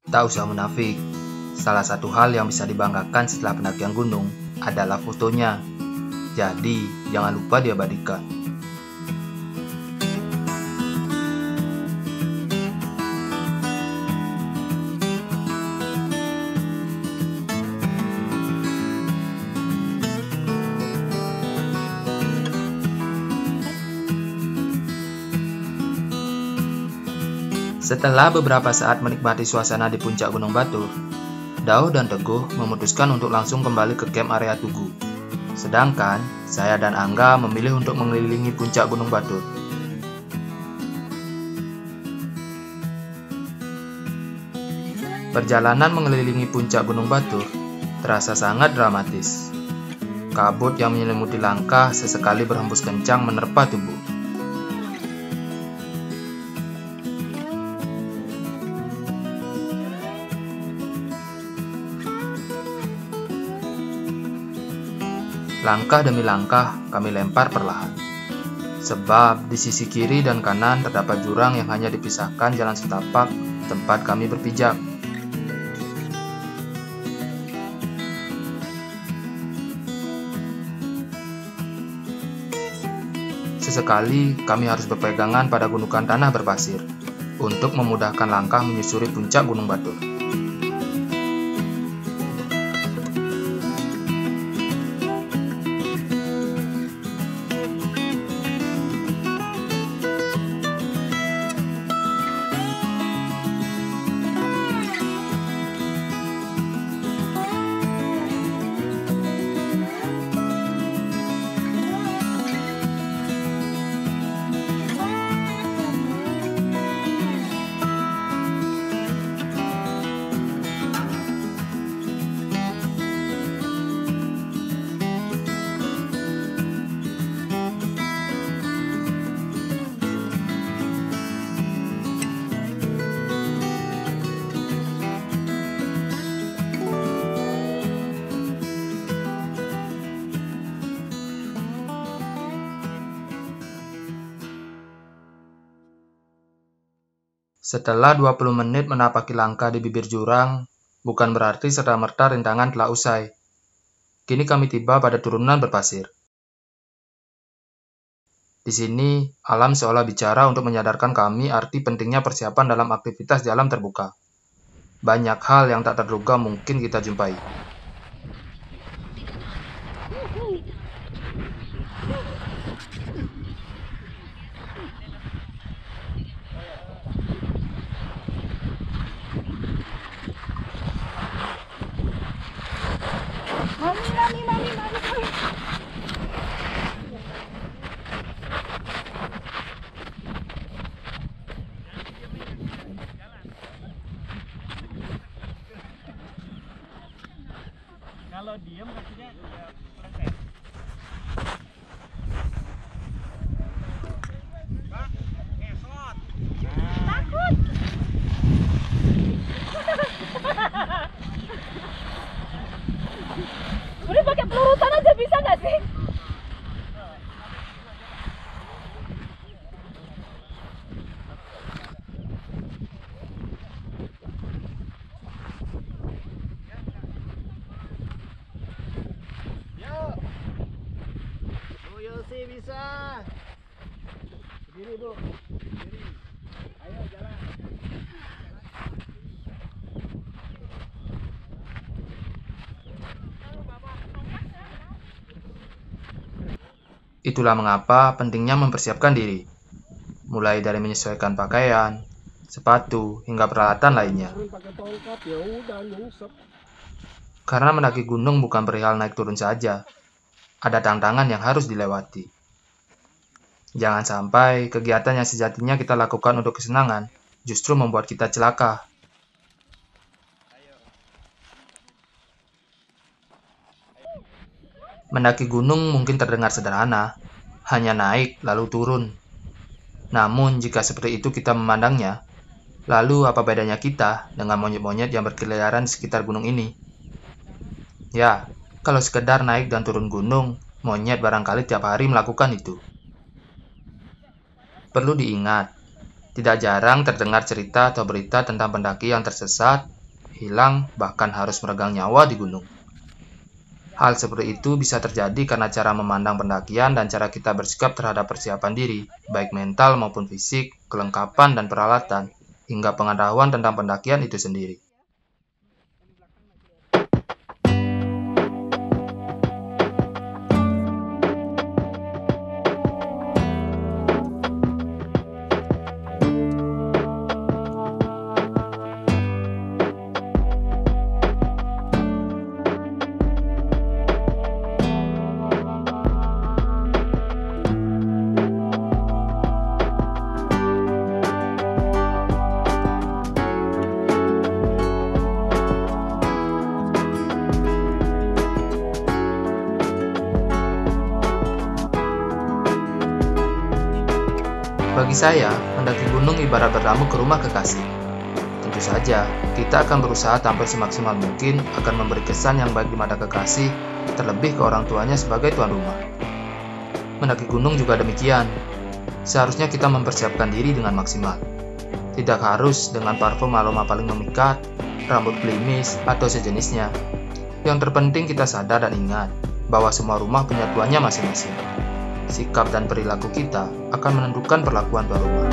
Tak usah munafik, salah satu hal yang bisa dibanggakan setelah pendakian gunung adalah fotonya. Jadi, jangan lupa diabadikan. Setelah beberapa saat menikmati suasana di puncak Gunung Batur, Dao dan Teguh memutuskan untuk langsung kembali ke camp area Tugu. Sedangkan saya dan Angga memilih untuk mengelilingi puncak Gunung Batur. Perjalanan mengelilingi puncak Gunung Batur terasa sangat dramatis. Kabut yang menyelimuti langkah sesekali berhembus kencang menerpa tubuh. Langkah demi langkah kami lempar perlahan. Sebab di sisi kiri dan kanan terdapat jurang yang hanya dipisahkan jalan setapak tempat kami berpijak. Sesekali kami harus berpegangan pada gundukan tanah berpasir untuk memudahkan langkah menyusuri puncak Gunung Batur. Setelah 20 menit menapaki langkah di bibir jurang, bukan berarti serta-merta rintangan telah usai. Kini kami tiba pada turunan berpasir. Di sini, alam seolah bicara untuk menyadarkan kami arti pentingnya persiapan dalam aktivitas di alam terbuka. Banyak hal yang tak terduga mungkin kita jumpai. Mami. Kalau diem kakinya ya pleset. Pak, ngesot. Takut. Udah pakai pelurutan aja bisa nggak sih? Bisa. Berdiri, Bu. Berdiri. Ayo jalan. Itulah mengapa pentingnya mempersiapkan diri, mulai dari menyesuaikan pakaian, sepatu, hingga peralatan lainnya. Karena mendaki gunung bukan perihal naik turun saja, ada tantangan yang harus dilewati. Jangan sampai kegiatan yang sejatinya kita lakukan untuk kesenangan justru membuat kita celaka. Mendaki gunung mungkin terdengar sederhana, hanya naik lalu turun. Namun jika seperti itu kita memandangnya, lalu apa bedanya kita dengan monyet-monyet yang berkeliaran di sekitar gunung ini? Ya, kalau sekedar naik dan turun gunung, monyet barangkali tiap hari melakukan itu. Perlu diingat, tidak jarang terdengar cerita atau berita tentang pendaki yang tersesat hilang, bahkan harus meregang nyawa di gunung. Hal seperti itu bisa terjadi karena cara memandang pendakian dan cara kita bersikap terhadap persiapan diri, baik mental maupun fisik, kelengkapan dan peralatan, hingga pengetahuan tentang pendakian itu sendiri. Bagi saya, mendaki gunung ibarat bertamu ke rumah kekasih. Tentu saja, kita akan berusaha tampil semaksimal mungkin akan memberi kesan yang baik di mata kekasih, terlebih ke orang tuanya sebagai tuan rumah. Mendaki gunung juga demikian. Seharusnya kita mempersiapkan diri dengan maksimal. Tidak harus dengan parfum aroma paling memikat, rambut klimis, atau sejenisnya. Yang terpenting kita sadar dan ingat bahwa semua rumah punya tuannya masing-masing. Sikap dan perilaku kita akan menentukan perlakuan tuan rumah.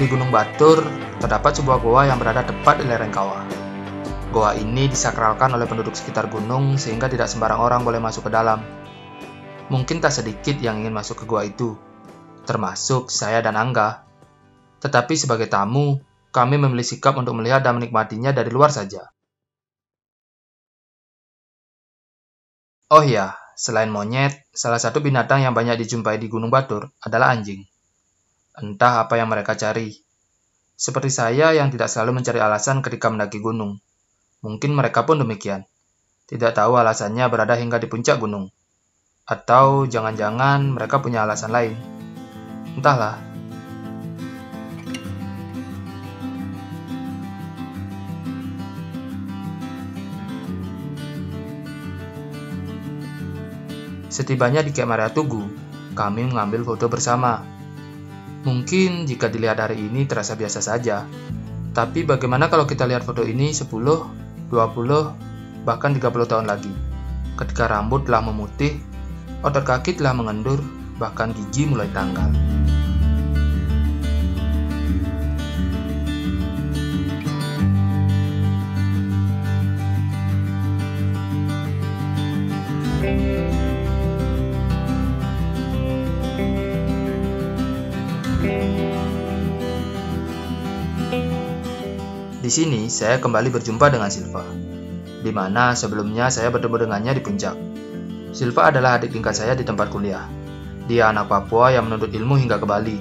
Di Gunung Batur, terdapat sebuah goa yang berada tepat di lereng kawah. Goa ini disakralkan oleh penduduk sekitar gunung sehingga tidak sembarang orang boleh masuk ke dalam. Mungkin tak sedikit yang ingin masuk ke goa itu, termasuk saya dan Angga. Tetapi sebagai tamu, kami memilih sikap untuk melihat dan menikmatinya dari luar saja. Oh ya, selain monyet, salah satu binatang yang banyak dijumpai di Gunung Batur adalah anjing. Entah apa yang mereka cari. Seperti saya yang tidak selalu mencari alasan ketika mendaki gunung. Mungkin mereka pun demikian. Tidak tahu alasannya berada hingga di puncak gunung. Atau jangan-jangan mereka punya alasan lain. Entahlah. Setibanya di Camp Area Tugu, kami mengambil foto bersama. Mungkin jika dilihat hari ini terasa biasa saja. Tapi bagaimana kalau kita lihat foto ini 10, 20, bahkan 30 tahun lagi? Ketika rambut telah memutih, otot kaki telah mengendur, bahkan gigi mulai tanggal. Di sini, saya kembali berjumpa dengan Silva, di mana sebelumnya saya bertemu dengannya di puncak. Silva adalah adik tingkat saya di tempat kuliah. Dia anak Papua yang menuntut ilmu hingga ke Bali.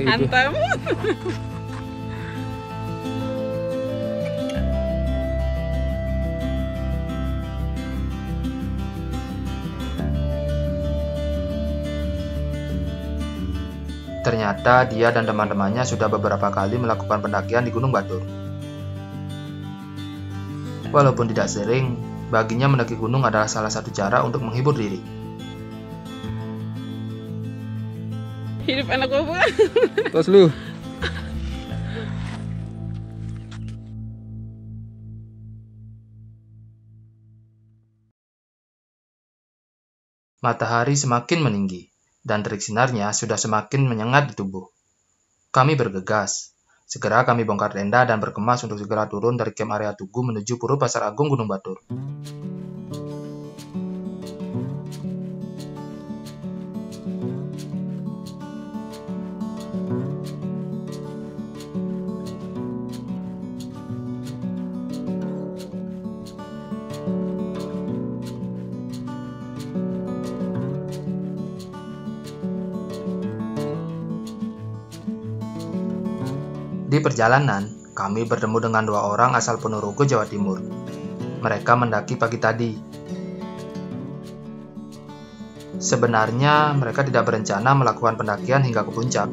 Hantam. Ternyata dia dan teman-temannya sudah beberapa kali melakukan pendakian di Gunung Batur. Walaupun tidak sering, baginya mendaki gunung adalah salah satu cara untuk menghibur diri. Hidup anak Papua. Tos lu. Matahari semakin meninggi, dan terik sinarnya sudah semakin menyengat di tubuh. Kami bergegas. Segera kami bongkar tenda dan berkemas untuk segera turun dari Camp Area Tugu menuju Pura Pasar Agung Gunung Batur. Di perjalanan, kami bertemu dengan dua orang asal Ponorogo, Jawa Timur. Mereka mendaki pagi tadi. Sebenarnya mereka tidak berencana melakukan pendakian hingga ke puncak.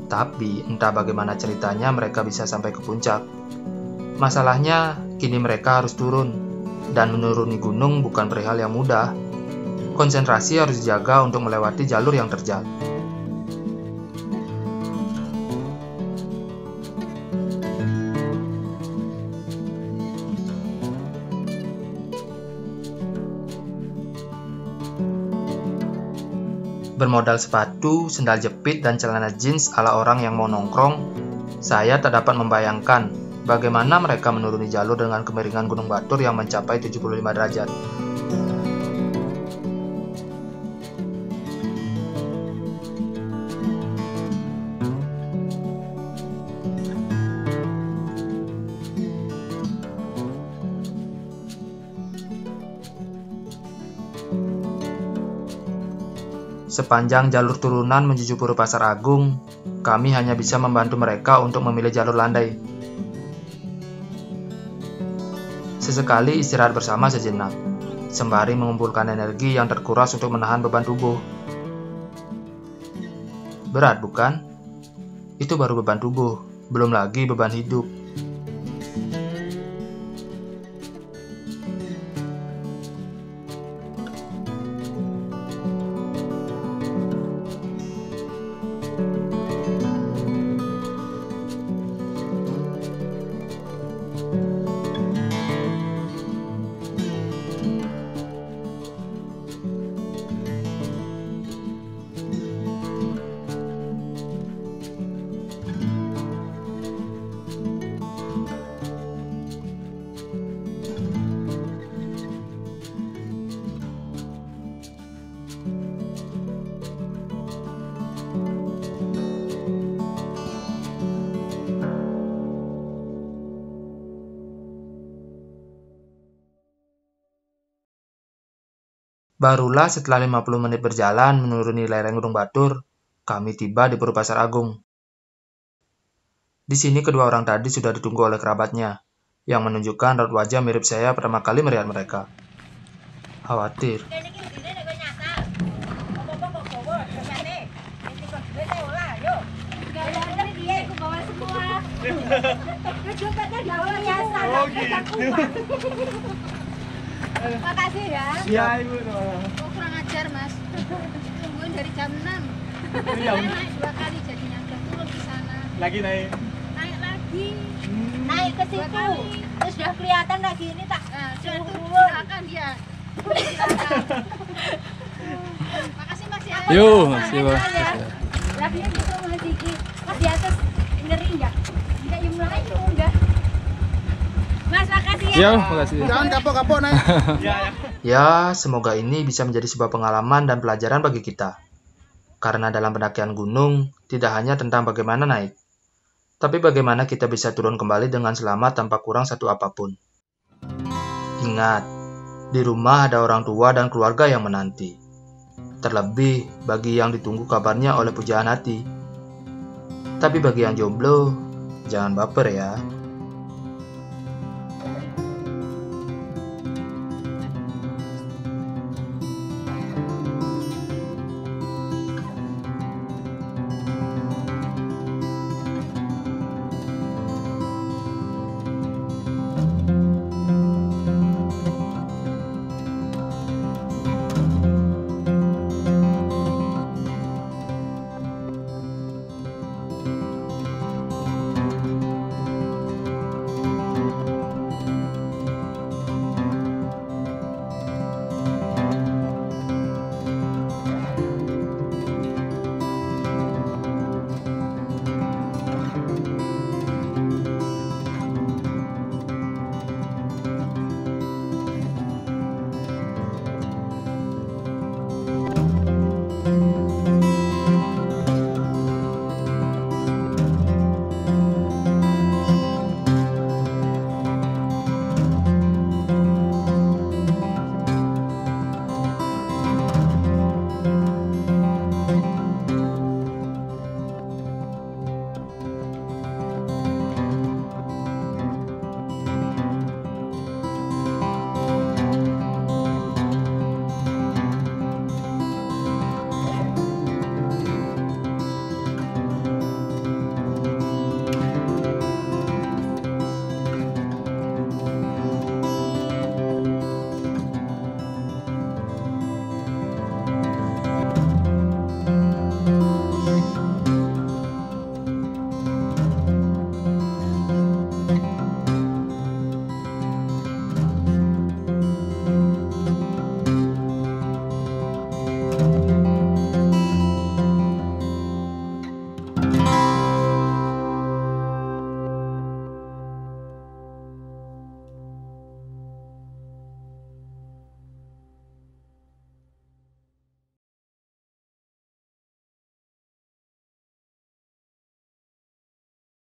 Tapi entah bagaimana ceritanya mereka bisa sampai ke puncak. Masalahnya, kini mereka harus turun. Dan menuruni gunung bukan perihal yang mudah. Konsentrasi harus dijaga untuk melewati jalur yang terjal. Bermodal sepatu, sendal jepit, dan celana jeans ala orang yang mau nongkrong, saya tak dapat membayangkan bagaimana mereka menuruni jalur dengan kemiringan Gunung Batur yang mencapai 75 derajat. Sepanjang jalur turunan menuju Pura Pasar Agung, kami hanya bisa membantu mereka untuk memilih jalur landai. Sesekali istirahat bersama sejenak, sembari mengumpulkan energi yang terkuras untuk menahan beban tubuh. Berat bukan? Itu baru beban tubuh, belum lagi beban hidup. Barulah setelah 50 menit berjalan menuruni lereng Gunung Batur, kami tiba di Pura Pasar Agung. Di sini kedua orang tadi sudah ditunggu oleh kerabatnya, yang menunjukkan raut wajah mirip saya pertama kali melihat mereka. Khawatir. Makasih ya. Iya, Ibu. Kok kurang ajar, Mas. Tungguin dari jam 6. Iya, Bu. Naik 2 kali jadinya udah turun di sana. Lagi naik. Naik lagi. Naik ke situ, terus sudah kelihatan lagi ini tak Sudah turun akan dia. Makasih Mas ya. Yo, masih Mas. lagi gitu Mas Diki. Mas di atas ngeri enggak? Enggak yang mulai itu udah. Mas makasih ya. Yo, makasih. Jangan kapok-kapok naik. Iya, ya. Ya, semoga ini bisa menjadi sebuah pengalaman dan pelajaran bagi kita. Karena dalam pendakian gunung, tidak hanya tentang bagaimana naik, tapi bagaimana kita bisa turun kembali dengan selamat tanpa kurang satu apapun. Ingat, di rumah ada orang tua dan keluarga yang menanti. Terlebih bagi yang ditunggu kabarnya oleh pujaan hati. Tapi bagi yang jomblo, jangan baper ya.